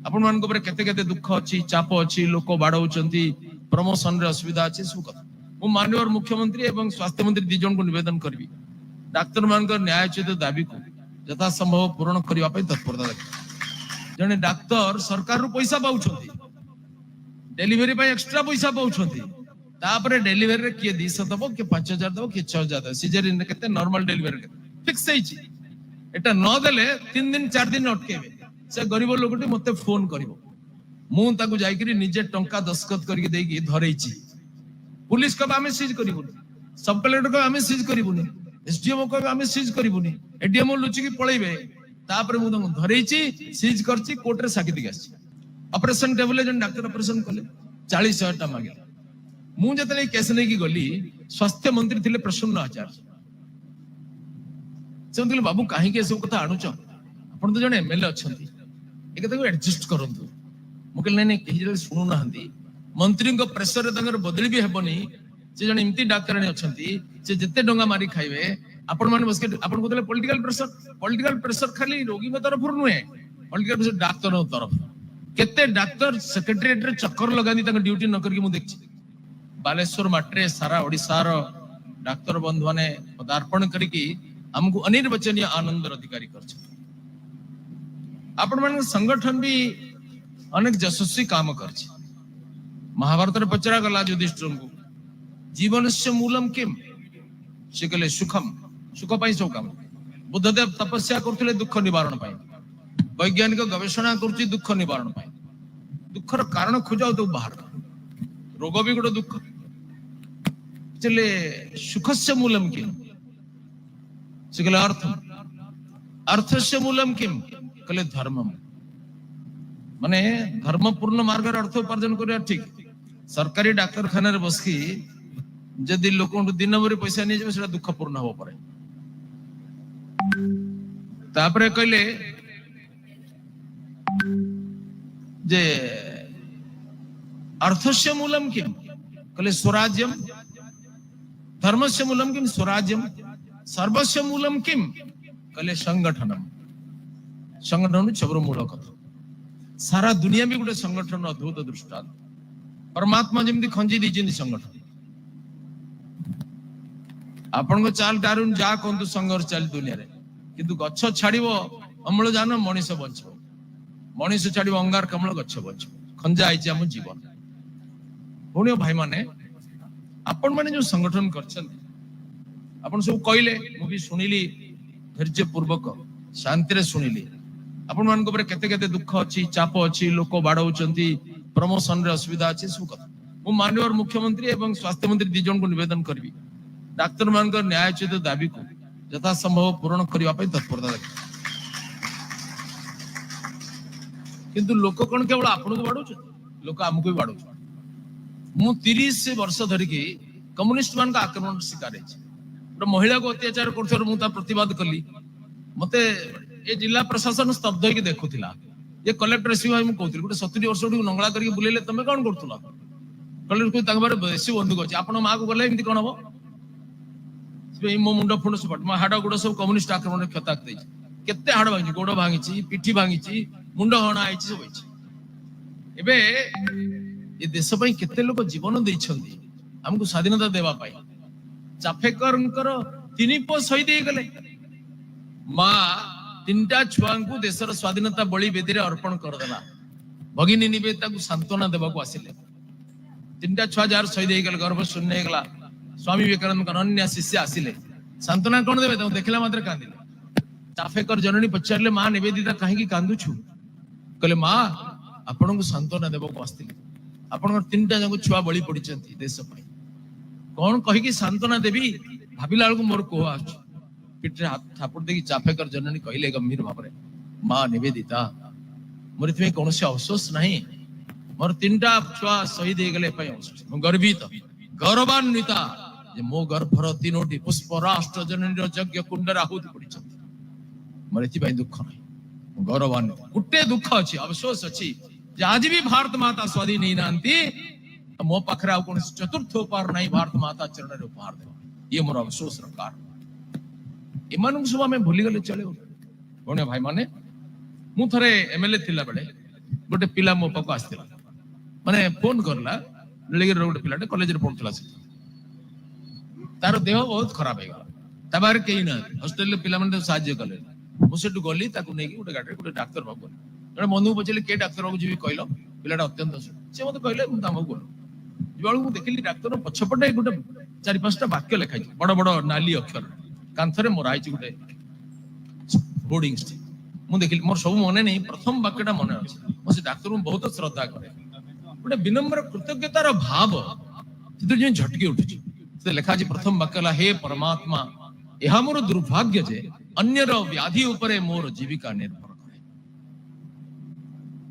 आपण मानक ऊपर केते केते दुख अछि चाप अछि लोक बाडौचंती प्रमोशन रे असुविधा अछि सब कथा मु माननीय मुख्यमंत्री एवं स्वास्थ्य मंत्री दि जन को निवेदन करबी डाक्तर मानक न्यायोचित दाबी को यथा संभव पूर्ण करबा पई तत्परता देखा जने डाक्तर सरकार रु पैसा पाउछंती डेलीवरी पई एक्स्ट्रा पैसा पाउछंती तापरे डेलीवरी रे किए 200 दबो के 5000 दबो के 6000 दबो सिजरिन केते नॉर्मल डेलीवरी केते फिक्स ହେଇଛି एटा न देले 3 दिन 4 दिन अटकेबे से गरीब लोकटी मते फोन करिवो मु ताकू जाईकरी निजे टंका दस्खत करके देकी धरैछि पुलिस कब आमे सीज करिवुनी सब कलेक्टर कब आमे सीज करिवुनी एसडीएम कब आमे सीज करिवुनी एडीएम लुचि की पळैबे तापर मु तंग धरैछि सीज करछि कोर्ट रे साखी दिगाछि ऑपरेशन टेबल जन डॉक्टर ऑपरेशन कले 40,000 टा मागे मु जतले केस नै की गली स्वास्थ्य मंत्री थिले प्रसन्न आचार्य से बाबू कहीं सब कथा आणुच आपण तो जने एमएलए अछंती ए कथा को एडजस्ट करंतु मु कहले नै केही जे सुनु नाहंती मंत्री को प्रेशर रे तंगर बदली भी हेबनी से जने इमती डाक्टरणी अछंती से जते डंगा मारी खाइबे आपण माने बसके आपण को पॉलिटिकल प्रेशर खाली रोगी को तरफ नुहे पॉलिटिकल प्रेशर डाक्टर तरफ केते डाक्टर सेक्रेटरीट रे चक्कर लगानी तंग ड्यूटी न करके मु देखछि बालेश्वर माट्रे सारा ओडिसा रो डाक्टर बंधु माने पदार्पण करिकी हमको अनिर्वचनीय आनंद अधिकारी कर आपण मान संगठन भी अनेक यशस्वी काम कर महाभारत रे पचरा गला युधिष्ठिर को जीवन से मूलम किम से कहले सुखम सुख पाई सब काम बुद्धदेव तपस्या करथिले दुख निवारण पाई वैज्ञानिक गवेषणा करछि दुख निवारण पाई दुखर कारण खोजाओ तो बाहर रोग भी गोटे दुख चले सुखस्य मूलम किम से कहले अर्थस्य मूलम किम कहले धर्मम माने धर्मपूर्ण मार्ग अर्थ उपार्जन करिया ठीक सरकारी डाक्टर खाना रे बसकी जदि लोक दिन भरी पैसा नहीं जाबे सेटा दुखपूर्ण हो पड़े तापरे कहले जे अर्थस्य मूलम किम कहले स्वराज्यम धर्मस्य मूलम किम स्वराज्यम सर्वस्व मूलम किम कहले संगठनम संगठन सबरो मूल कथा सारा दुनिया भी गोटे संगठन अद्भुत दृष्टांत परमात्मा जेमती खंजी दीजिंदी संगठन आपण को चाल टारुन जा कोंतु संघर्ष चल दुनिया रे किंतु गच्छ छाड़िबो अम्लजान मनीष बंचो मनीष छाड़िबो अंगार कमल गच्छ बंचो खंजा आइछि हम जीवन भौणियो भाई माने आपण माने जो संगठन करछन्ती आपण सब कहले मु भी सुनिली धैर्य पूर्वक शांति रे सुनिली आपण मान को ऊपर केते केते दुख अछि चाप अछि लोक बाडौचंती प्रमोशन रे असुविधा अछि सब कथा मु माननीय मुख्यमंत्री एवं स्वास्थ्य मंत्री दि जन को निवेदन करबी डाक्तर मान को न्यायोचित दाबी को यथा संभव पूर्ण करबा पई तत्परता देखा किंतु लोक कोन केवल आपण को बाडौछ लोक हमको भी बाडौछ मु 30 वर्ष धरि के कम्युनिस्ट मान का आक्रमण शिकार अछि महिला को अत्याचार कर प्रतिवाद कली मते ये जिला प्रशासन स्तब्ध होके देखुला ये कलेक्टर एसपी भाई मुझे कहती गोटे 70 वर्ष नंगला करके बुलेले तमे कौन करतुला कलेक्टर को देशी बंधुक अच्छे आपण माँ को गले एमती कौन हम मो मुंड फुंड सपट मो हाड़ गोड़ सब कम्युनिस्ट आक्रमण क्षता केते हाड़ भांगी गोड़ भांगी पिठी भांगी मुंड हणा सब एबे ये देश केते लोक जीवन देइछंती हमको स्वाधीनता देवा पाई चाफेकर 3 पुଅ शहीद हो गले माँ 3टा छुआ को देशर स्वाधीनता बलि बेदी रे अर्पण करदेला भगिनी निवेदिता को सांत्वना देवा को आसिले 3टा छुआ जार शहीद हो गले गर्भ शून्य हो गला स्वामी विवेकानंद अनन्य शिष्य आसिले सांत्वना कौन देवे देखला मात्र कांदिले चाफेकर जननी पचारले माँ निवेदिता कहीं कांदुछु कहले माँ आपण को सांत्वना देवा को आसिले आपण 3टा जाको छुआ बलि पड़िचंती देश पई कौन कही सांत्वना देवी भाविला बेलू मोर कोह आ पिठरे हाथ थापुड़ देखी चाफेकर जननी कहले गंभीर भाव में माँ निवेदिता मोर इतमे कौन से अफसोस नहीं मोर 3टा छुआ शहीद हो गले अफसोस गर्वित गौरवान्विता जे मो गर्भर 3टी पुष्प राष्ट्र जननी यज्ञ कुंडर आहुति पड़िछंती मोर इति दुख नहीं गौरवान्वित गुटे दुख अछि अफसोस अछि जे आज भी भारत माता स्वाधीन नहीं नांती मो पाखरे आ कोन चतुर्थ उपहार नहीं भारत माता चरण रे उपहार दे ये मोर अफसोस र कारण इमान सब हमें भूली गले चले भाई माने मु थरे एमएलए थिला बेले गोटे पिला मो पाक आस्थिला माने फोन करला नीलगिरी गोटे पिलाटे कॉलेज रे पढुतला से तार देह बहुत खराब है तबार केही ना हॉस्टल रे पिला माने साहाय्य कले मु सेटु गली ताकू नै कि गोटे गाडी गोटे डाक्टर बाबू जणे मनू पचले के डाक्टर बाबू जीवी कहलो पिलाटा अत्यंत से मते कहले मु तामो बोल जवाळू मु देखिली डाक्टर पछपटे गोटे 4-5टा वाक्य लिखाई बड़ बड़ नाली अक्षर कांथरे मोराई गोटे बोर्डिंग स्टिक मु देखिली मोर सब मने नहीं प्रथम वाक्यटा मने अछि मो से डाक्टर मु बहुत श्रद्धा करे गोटे विनम्र कृतज्ञतार भाव से जे झटकी उठुची से लिखा जी प्रथम वाक्यला हे परमात्मा एहा मोर दुर्भाग्य जे अन्यर व्याधि उपरे मोर जीविका निर्भर करे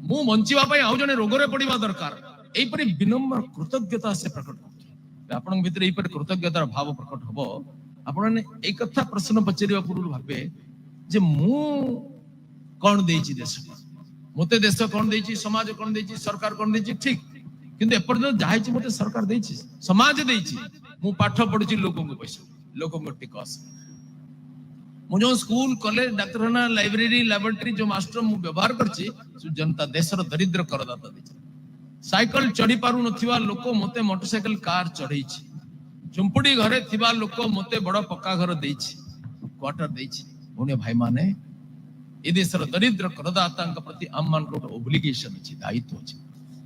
मु बंचिबा पई आउ जने रोगरे पड़िबा दरकार एई परि विनम्र कृतज्ञता से प्रकट करते आपण भीतर एई परि कृतज्ञतार भाव प्रकट हबो आपण ने एक कथा प्रश्न पचरिबा पूर्व भाबे जे मु कोन देछि देश मते देश कोन देछि समाज कोन देछि सरकार कोन देछि ठीक किंतु एपर्यंत जाहिछि मते सरकार देछि समाज देछि मु पाठ पढुछि लोकन को पैसा लोकन को टिकस मु जो स्कूल कॉलेज डाक्टरखाना लाइब्रेरी लैबोरेटरी जो मास्टर मु व्यवहार करछि जनता देशर दरिद्र करदाता देछि साइकिल चढ़ी पारु नथिबा लोक मते मोटरसाइकिल कार चढ़ैछि झुंपड़ी घरे थिबा लोक मते बड़ पक्का घर देछि क्वार्टर देछि ओने भाई माने ए देशर दरिद्र करदाता प्रति आम मान को ओब्लिगेशन अछि दायित्व अछि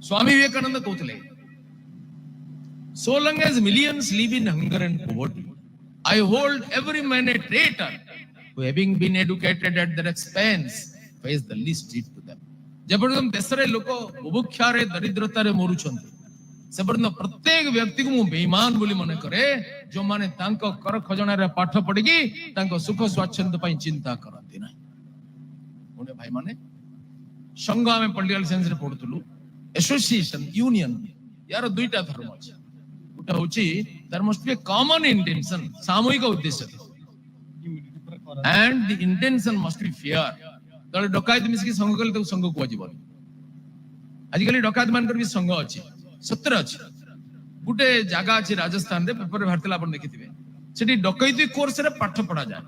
Swami Vivekananda कहतले so long as millions live in hunger and poverty I hold every man a traitor who having been educated at their expense face the least treat to them जबरदस्त देशरे लोक बुभुक्षा रे दरिद्रता रे मरुछंती सेपर्यंत प्रत्येक व्यक्ति को मु बेईमान बोली मने करे जो माने तांको कर खजना रे पाठ पढिकी तांको सुख स्वाच्छंद पई चिंता करंती नाही ओने भाई माने संघ में पॉलिटिकल साइंस रे पढुतलु एसोसिएशन यूनियन यार दुईटा धर्म अछि उटा होची there must be a common intention सामूहिक उद्देश्य and the intention must be fair तले डकायत मिसकी संघ कले तो संघ को आजीवन आजिकली डकायत मानकर भी संघ अछि सत्र अछि गुटे जागा अछि राजस्थान रे पेपर भारतला अपन देखिथिबे सेठी डकैती कोर्स रे पाठ पढा जाय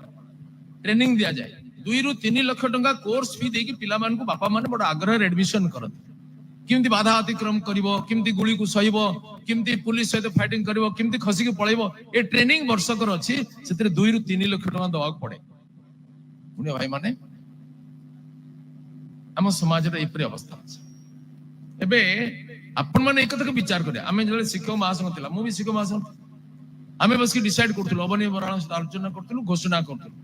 ट्रेनिंग दिया जाय 2 ରୁ 3 लाख टंका कोर्स फी देकी पिला मान को बापा माने बड आग्रह एडमिशन करत किमती बाधा अतिक्रम करिवो किमती गुली को सहिबो किमती पुलिस सहित फाइटिंग करिवो किमती खसी के पळेबो ए ट्रेनिंग वर्षकर अछि सेतरे 2 ରୁ 3 लाख टंका दवाक पड़े पुणे भाई माने हम समाज रे एपरि अवस्था अछि एबे आपण माने एक कथा विचार करे आमे जले शिक्षक महासंघ थिला मु भी शिक्षक महासंघ आमे बस की डिसाइड करथुलो अबनी बराण आलोचना करथुलो घोषणा करथुलो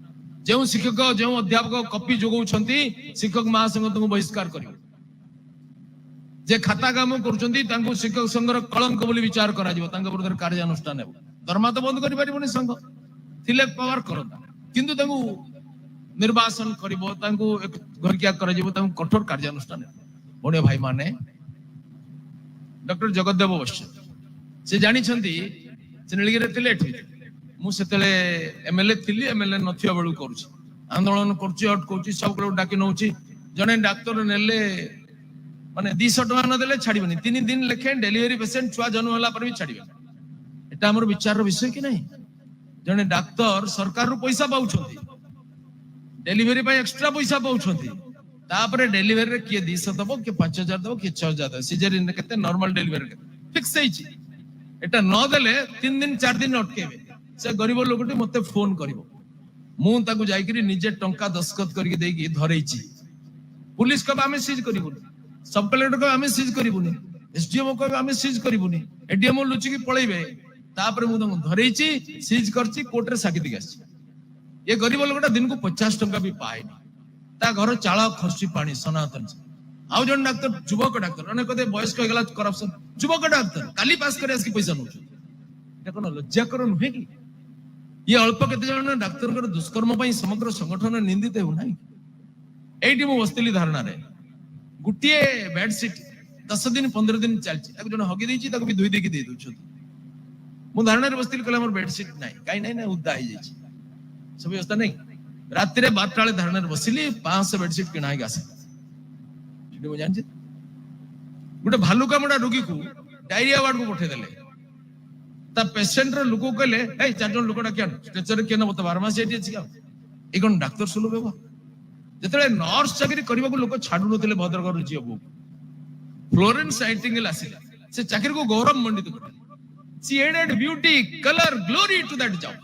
जेउ शिक्षक जेउ अध्यापक कॉपी जोगौ छंती शिक्षक महासंघ तको बहिष्कार करियो जे खाता काम करछंती तांको शिक्षक संघर कलंक बोली विचार करा जिवो तांको विरुद्ध कार्यानुष्ठान हेबो दरमा तो बंद करि परिबोनी संघ थिले पावर करता किंतु तांको निर्वासन करिवो तांको एक घर क्या करा जिवो तांको कठोर कार्यानुष्ठान बोने भाई माने डॉक्टर जगदेव वश्य से जानी छंती से नीलगिरी थिले एठी मु सेतले एमएलए थिली एमएलए नथिया बेलु करूची आंदोलन करची हट करची सब लोग डाकी नउची जने डॉक्टर नेले माने 200 टका न देले छाड़ीबनी 3 दिन लेखे डिलीवरी पेशेंट छुआ जन्म होला पर भी छाड़ीबनी एटा हमर विचार रो विषय कि नहीं जने डॉक्टर सरकार रो पैसा पाउछंती डिलीवरी पे एक्स्ट्रा पैसा पाउछंती तापरे डिलीवरी रे के 200 दबो के 5000 दबो के 6000 दबो सिजरिन केते नॉर्मल डिलीवरी फिक्स होईची एटा न देले 3 दिन 4 दिन अटकेबे से गरीब लोकटी मते फोन करिवो मु ताकू जाईकरी निजे टंका दस्खत करके देकी धरैची पुलिस कब आमे सीज करिवो सब कलेक्टर को आमे सीज करिवुनी एसडीएम को आमे सीज करिवुनी एडीएम लुचि की पळैबे तापरे मु तंग धरैची सीज करची कोर्ट रे साखी दिगास ये गरीब लोकटा दिन को 50 टंका भी पाएनी ता घर चाला खर्ची पानी सनातन आउ जन डॉक्टर युवक डॉक्टर अने कते वयस्क गला करप्शन युवक डॉक्टर काली पास करे आसकी पैसा नउछ एटा कोन लज्जा करो नहे की ये अल्प केते जन डॉक्टर कर दुष्कर्म पई समग्र संगठन निंदित हो नाही एठी मु वस्तली धारणा रे गुटिए बेडशीट 10 दिन 15 दिन चलची ताको जन हगी देची ताको भी धोई देकी दे दोछ मु धारणा रे वस्तली कला हमर बेडशीट नाही काई नाही ना उद्दा हो जाईची सब व्यवस्था नहीं रात रे 12 टाळे धारणा रे बसिली 500 बेडशीट किनाई गासे जेडी मु जानछि गुटे भालुका मोडा रोगी को डायरिया वार्ड को पठे देले ता पेशेंट रे लोको कहले ए चार जन लोकडा क्या स्ट्रेचर के न बत फार्मेसी एटी अछि का ए कोन डॉक्टर सुलो बेबा जेतले नर्स चाकरी करबा को लोक छाडु नथिले भद्रक रुचि हबो फ्लोरेंस नाइटिंगेल आसिला से चाकरी को गौरव मंडित कर she added beauty colour glory to that job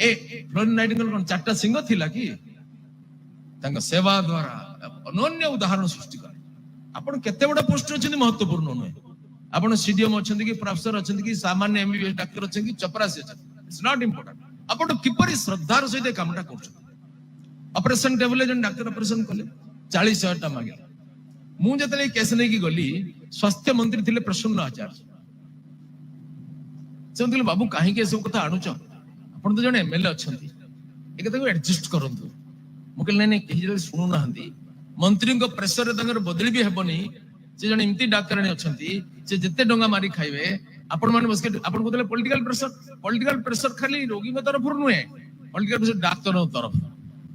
ए फ्लोरेंस नाइटिंगेल कोन चारटा सिंह थिला कि तांका सेवा द्वारा अनन्य उदाहरण सृष्टि करे आपण केते बडा पोस्ट अछन महत्वपूर्ण नय आपण सीडीएम अछन कि प्रोफेसर अछन कि सामान्य एमबीबीएस डॉक्टर अछन कि चपरासी अछन इट्स नॉट इंपोर्टेंट आपण किपरि श्रद्धार सहित कामटा करछ ऑपरेशन टेबल जन डॉक्टर ऑपरेशन कले 40,000 टा मागे मु जतले केस नै कि गली स्वास्थ्य मंत्री थिले प्रसन्न आचार्य से बाबू कहीं के सब कथा आणुच आपण तो जने एमएलए अछंती एक को एडजस्ट करंतु मु कहले नै केही जले सुनु नाहंती मंत्री को प्रेशर रे तंगर बदली भी हेबनी से जने इमती डॉक्टर ने अछंती से जते डंगा मारी खाइबे आपण माने बस के आपण को पॉलिटिकल प्रेशर खाली रोगी के तरफ नुए पॉलिटिकल प्रेशर डॉक्टर तरफ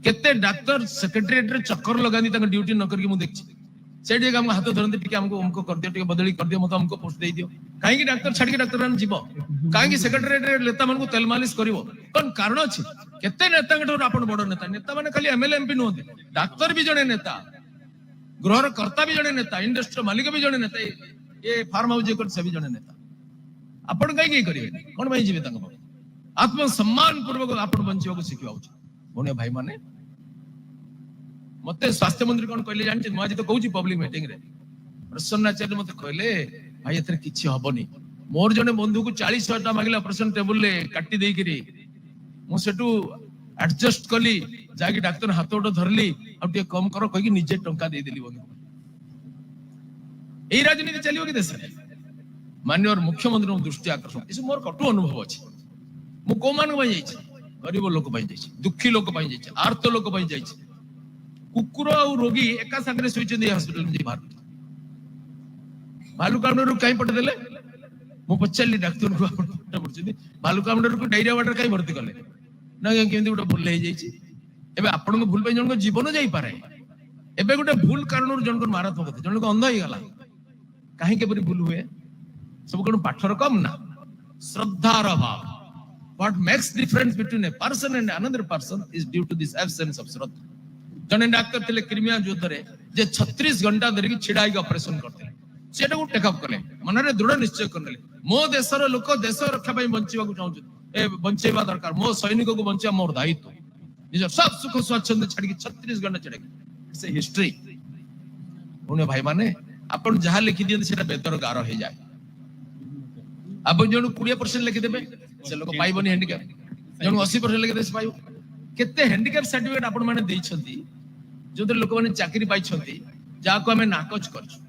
केते डॉक्टर सेक्रेटरीट रे चक्कर लगानी तंग ड्यूटी न करके मु देखछि सेठी हमको हाथ धरते टिके हमको कर दियो टिके बदली कर दियो मत हमको पोस्ट दे दियो काहे कि डॉक्टर छाड़ के डॉक्टर मान जीवो काहे कि सेक्रेटरीट रे नेता मन को तेल मालिश करिवो कोन कारण अछि केते नेता के आपण बड़ नेता माने खाली एमएलए एमपी नहोते डॉक्टर भी जने नेता गृहर कर्ता भी जने नेता इंडस्ट्री मालिक भी जने नेता ये फार्म हाउस जे से भी जने नेता आपण काहे कि करिवे कोन भाई जीवे तंग आत्म सम्मान पूर्वक आपण बंचियो को सिखिवा उचित बोने भाई माने मते स्वास्थ्य मंत्री कोन कहले जानछि मु आज तो कहूची पब्लिक मीटिंग रे प्रसन्न आचार्य मते कहले भाई एथरे किछि हबनी मोर जने बंधु को 40,000 टा मागिला ऑपरेशन टेबल ले काटी देई करी मु सेटू एडजस्ट कली जाकी डॉक्टर हाथोट धरली अब टे कम करो कहि निजे टंका दे देली बंधु एई राजनीति चलियो कि देश रे माननीय मुख्यमंत्री को दृष्टि आकर्षण इस मोर कटु अनुभव अछि मु को मान भाई जाइछि गरीब लोक भाई जाइछि दुखी लोक भाई जाइछि आर्त लोक भाई जाइछि कुकुर और रोगी एका संगे सुइचंदी हॉस्पिटल में बाहर भालुकामडरू कहीं पट देले मु पचली डॉक्टर को पट पड़छी भालुकामडरू को डायरिया वाटर कहीं भर्ती करले ना केंदी गोटे भूल हे जाइछि एबे आपन को भूल पे जन को जीवन जाई पारे एबे गोटे भूल कारण जन को मारात्मक होते जन को अंधा ही गला काहे के परि भूल हुए सब कोन पाठर कम ना श्रद्धार अभाव what makes difference between a person and another person is due to this absence of shraddha जने डॉक्टर थिले क्रिमिया युद्ध रे जे 36 घंटा धरि छिड़ाई के ऑपरेशन करते सेटा को टेकअप करले मन रे दृढ़ निश्चय करले मो देशर लोक देश रक्षा पई बंचिबा को चाहू ए बंचेबा दरकार मो सैनिक को बंचिया मोर दायित्व निज सब सुख स्वच्छंद छाड़ी 36 घंटा छिड़ाई से हिस्ट्री उन्हें भाई माने अपन जहां लिखि दियन सेटा बेतर गारो हे जाए अब जणु 20% लिखि देबे से लोक पाइबनी हैंडीकैप जणु 80% लिखि देस पाइबो केते हैंडीकैप सर्टिफिकेट आपण माने देइछंती जो लोक माने चाकरी पाइछंती जाको हमें नाकच करछु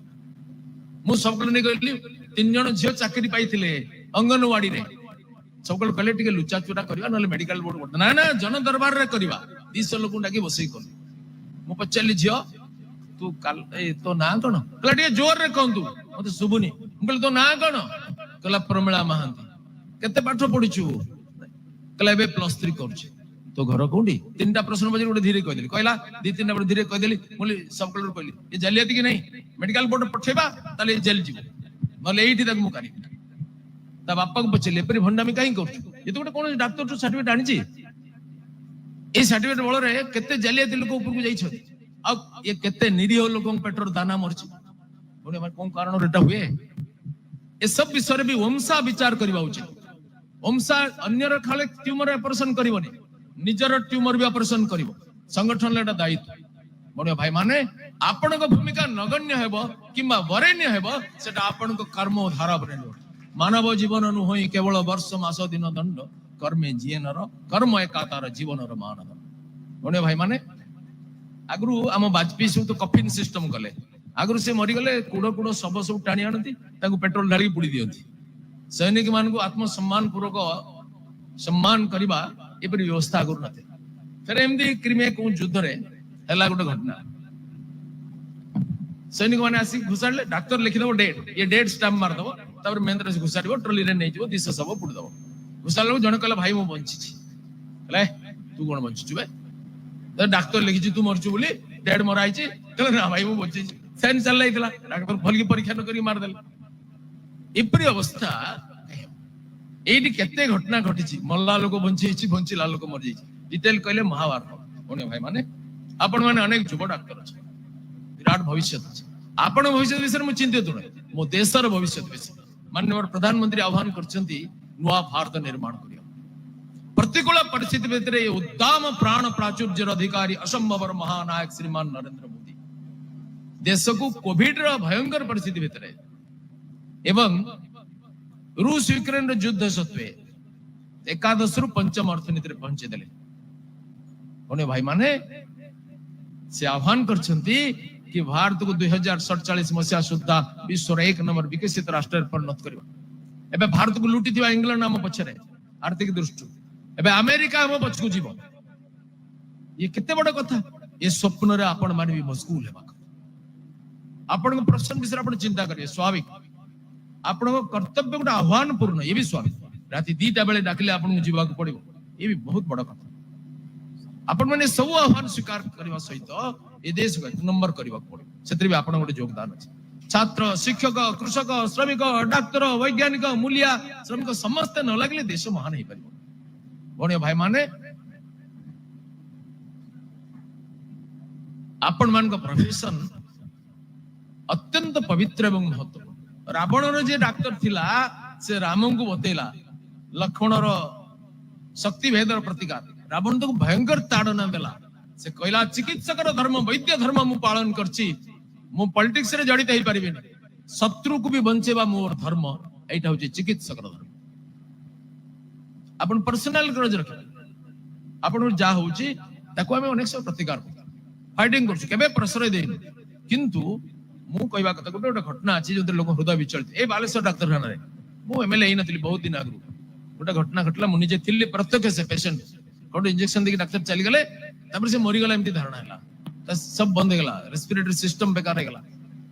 मु सबकल नै कहली 3 जण झियो चाकरी पाइथिले अंगनवाड़ी रे सबकल कहले टिके लुचा चुरा करबा नले मेडिकल बोर्ड ना ना जन दरबार रे करबा 200 लोक डाकी बसई कर मु पचली झियो तू काल ए तो ना कोन कहला टिके जोर रे कहंतु मते सुबुनी मु कहले तो ना कोन कहला प्रमिला महांती केते पाठ पढिछु कहला बे +3 करछु तो घर कोंडी 3टा प्रश्न बजे गोटे धीरे कहदेली कहला 2-3टा बजे धीरे कहदेली बोली सब कलर कहली ये जालियाती कि नहीं मेडिकल बोर्ड पठेबा ताले जेल जीव नले एठी तक मु करी ता बापा को पचले परि भंडामी काई करछु ये तो गोटे कोन डॉक्टर तो सर्टिफिकेट आनी छी ए सर्टिफिकेट बोल रे केते जालियाती लोक ऊपर को जाई छ आ ये केते निरीह लोक पेट्रोल दाना मरछि बोले मार कोन कारण रेटा हुए ए सब विषय भी वंशा विचार करबा उचित वंशा अन्य र खाले ट्यूमर ऑपरेशन करबनी निजर ट्यूमर भी ऑपरेशन करिवो संगठन लेटा दायित्व बड़े भाई माने आपण को भूमिका नगण्य हेबो किबा वरेण्य हेबो सेटा आपण को कर्म धारा बने मानव जीवन नु होई केवल वर्ष मास दिन दंड कर्मे जीवनर कर्म एकातार जीवनर मानद बड़े भाई माने आगरु हम वाजपेयी सब तो कफिन सिस्टम कले आगरु से मरि गले कुडो कुडो सब सब टाणी आनती ताकू पेट्रोल ढाली पुडी दियंती सैनिक मान को आत्म सम्मान पूर्वक सम्मान करबा एपरि व्यवस्था करू नते फिर एमदी क्रिमिया को युद्ध रे हला गोटे घटना सैनिक माने आसी घुसाडले डॉक्टर लिखि दबो डेट ये डेट स्टैम्प मार दबो तापर मेंद्र से घुसाडबो ट्रॉली रे नै जिवो 200 सब पुड दबो घुसाडलो जण कहला भाई मो बंची छी कहले तू कोन बंची छु बे तो डॉक्टर लिखि छी तू मरछु बोली डेट मराई छी कहले ना भाई मो बंची छी सेन चल लाइतला डॉक्टर फलकी परीक्षा न करी मार देल एपरि अवस्था एडी केते घटना घटिछि मल्ला लोक बंची छी बंचीला लोक मर जाई डिटेल कहले महाभारत ओने भाई माने आपण माने अनेक जुब डॉक्टर छ विराट भविष्य अछि आपण भविष्य विषय मु चिंतित नै मो देशर भविष्य विषय माननीय प्रधानमंत्री आह्वान करछंती नुआ भारत निर्माण करियो प्रतिकूल परिस्थिति भितर उद्दाम प्राण प्राचुर्यर अधिकारी असंभवर महानायक श्रीमान नरेंद्र मोदी देश को कोविड रो भयंकर परिस्थिति भितर एवं रूस यूक्रेन युद्ध सत्वे एकादश रु पंचम अर्थनीति पहुंचे देले ओने भाई माने से आह्वान करछंती कि भारत को 2047 मसीहा सुद्धा विश्व एक नंबर विकसित राष्ट्र परिणत करियो एबे भारत को लुटी थिबा इंग्लैंड नाम पछरे आर्थिक दृष्टि एबे अमेरिका हम पछ को जीवो ये केते बड़ कथा ये स्वप्न रे आपण माने भी मशगूल हेबा आपण को प्रश्न विषय आपण चिंता करिए स्वाभाविक आपण को कर्तव्य गोटे आह्वान पूर्ण ये भी स्वाभाविक राति 2टा बेले डाकिले आपण को जीवा को पड़िबो ये भी बहुत बड़ कथा आपण माने सब आह्वान स्वीकार करबा सहित ए देश को 1 नंबर करबा पड़िबो सेतरि भी आपण गोटे योगदान अछि छात्र शिक्षक कृषक श्रमिक डाक्टर वैज्ञानिक मूल्य श्रमिक समस्त न लागले देश महान हे परिबो बणे भाई माने आपण मान को प्रोफेशन अत्यंत पवित्र एवं महत्वपूर्ण रावण रो जे डाक्टर थिला से राम को बतेला लक्ष्मण रो शक्ति भेद प्रतिकार रावण तो भयंकर ताड़ना देला से कहला चिकित्सक धर्म वैद्य धर्म मु पालन करछि मु पॉलिटिक्स रे जड़ित हे परिबे शत्रु को भी बंचेबा मोर धर्म एटा होछि चिकित्सक धर्म अपन पर्सनल ग्रज रख अपन जा होछि ताको हमें अनेक सब प्रतिकार फाइटिंग करछु केबे प्रश्रय देइन किंतु मु कहबा कथा गोटे गोटे घटना अछि जो लोक हृदय विचलित ए बालेश्वर डाक्तरखाना रे मु एमएलए ही नथिली बहुत दिन आगु गोटे घटना घटला मु निजे थिल्ली प्रत्यक्ष से पेशेंट कोटे इंजेक्शन देके डाक्टर चली गले तापर से मरि गला एमती धारणा हला त सब बंद गेला रेस्पिरेटरी सिस्टम बेकार हे गेला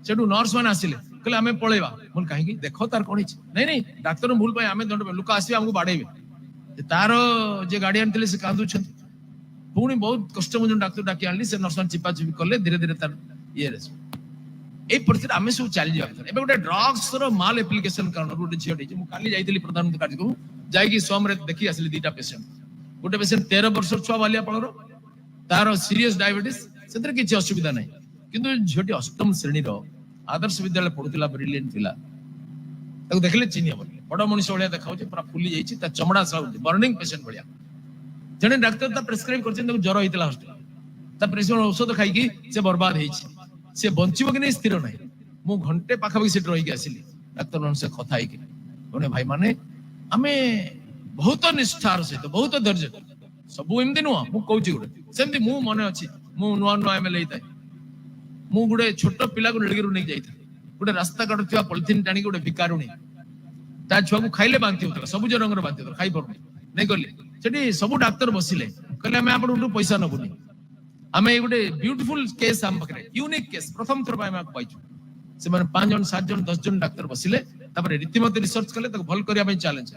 सेडू नर्स मान आसिले कहले हमें पळेबा बोल काहे की देखो तार कोन छि नहीं नहीं डाक्टर भूल पाए हमें दंड लोक आसी हमको बाडेबे तार जे गार्डियन थिले से कांदु छथि पुणी बहुत कष्ट मु डाक्टर डाकी आनली से नर्स मान चिपा चिपी करले धीरे धीरे तार ये रे ए परिस्थिति आमे सब चली जाब एबे गोटे ड्रग्स रो माल एप्लीकेशन कारण गोटे झियो मु काली जाइतिली प्रधानमंत्री कार्यक्रम जाईकी सोमरे देखि आसली 2टा पेशेंट गोटे पेशेंट 13 वर्ष छुआ बालिया पळरो तार सीरियस डायबिटीज सेतर किछि असुविधा नै किंतु झियोटी अष्टम श्रेणी रो आदर्श विद्यालय पढुतिला ब्रिलियंट थिला ताको देखले चिनि हबो बड़ मनुष्य भलिया देखाउछि पूरा फुली जाईछि ता चमड़ा साउछि बर्निंग पेशेंट भलिया जने डॉक्टर ता प्रेस्क्राइब करछन ताको ज्वर होइतिला हॉस्पिटल ता प्रेस्क्रिप्शन औषध खाइकी से बर्बाद हेछि से बंचिबो कि नै स्थिर नै मु घंटे पाखा पाखी सेट रहि के आसिली डॉक्टर मन से कथा हिके ओने भाई माने हमें बहुत निष्ठार से तो बहुत धैर्य सब एमती नुह मु कहूची गोटे सेमती मु मने अछि मु नुआ नुआ एमएलए हिताय मु गोटे छोट पिला को लड़की नहीं जाइथा गोटे रास्ता काटुवा पॉलिथिन टाणी गोटे भिकारुणी ता छुआ को खाइले बांति होतला सबुज रंगर बांति होतला खाइ परनी नहीं गली सेठी सब डॉक्टर बसिले कहले हमें आपन पैसा नबुनी हमें गोटे ब्यूटीफुल केस हम पकरे यूनिक केस प्रथम थर पाइ हम पाइछु से माने 5 जन 7 जन 10 जन डॉक्टर बसिले तापर रीतिमत रिसर्च कले ताको भल करिया पई चैलेंज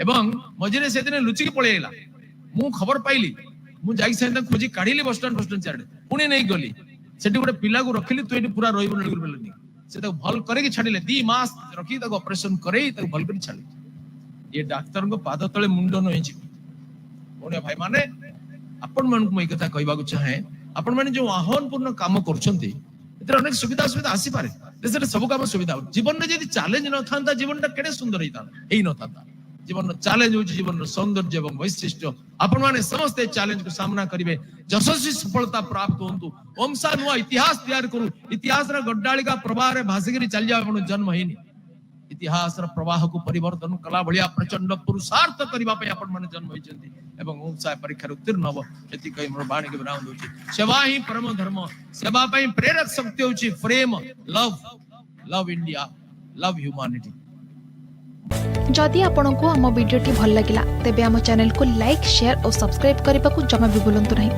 एवं मझिरे से दिन लुचिकी पळेइला मु खबर पाइली मु जाई से खोजी काढिली बस स्टैंड चार्ड पुणी नहीं गली सेठी गोटे पिला को रखिली तू एठी पूरा रहिबो लड़की बेलनी से ताको भल करे कि छाडिले 2 मास रखी ताको ऑपरेशन करे ताको भल करी छाडी ये डॉक्टर को पाद तळे मुंड नहि छि ओने भाई माने अपन मन को मैं कथा कहबा को चाहे अपन माने जो आह्वान पूर्ण काम करछंती एतर अनेक सुविधा आसी पारे देश रे सब काम सुविधा जीवन रे यदि चैलेंज न थांता जीवनटा केडे सुंदर हिता एई न थांता जीवन चैलेंज हो जीवन सौंदर्य एवं वैशिष्ट्य आपण माने समस्त चैलेंज को सामना करिवे यशस्वी सफलता प्राप्त होंतु ओम सा नुआ इतिहास तैयार करू इतिहास रा गड्डालिका प्रवाह रे भासीगिरी चल जावे आपण जन्म हेनी इतिहास रा प्रवाह को परिवर्तन कला भलिया प्रचंड पुरुषार्थ करिबा पे आपण माने जन्म होइचंती एवं ओम सा परीक्षा उत्तीर्ण हबो एति कहि मोर बाणी के विराम दोछि सेवा ही परम धर्म सेवा पे प्रेरक शक्ति होछि प्रेम लव इंडिया लव ह्यूमैनिटी जदि आपंक आम भिडी भल लगा तेब आम चैनल को लाइक शेयर और सब्सक्राइब करने को जमा भी भूलु नहीं।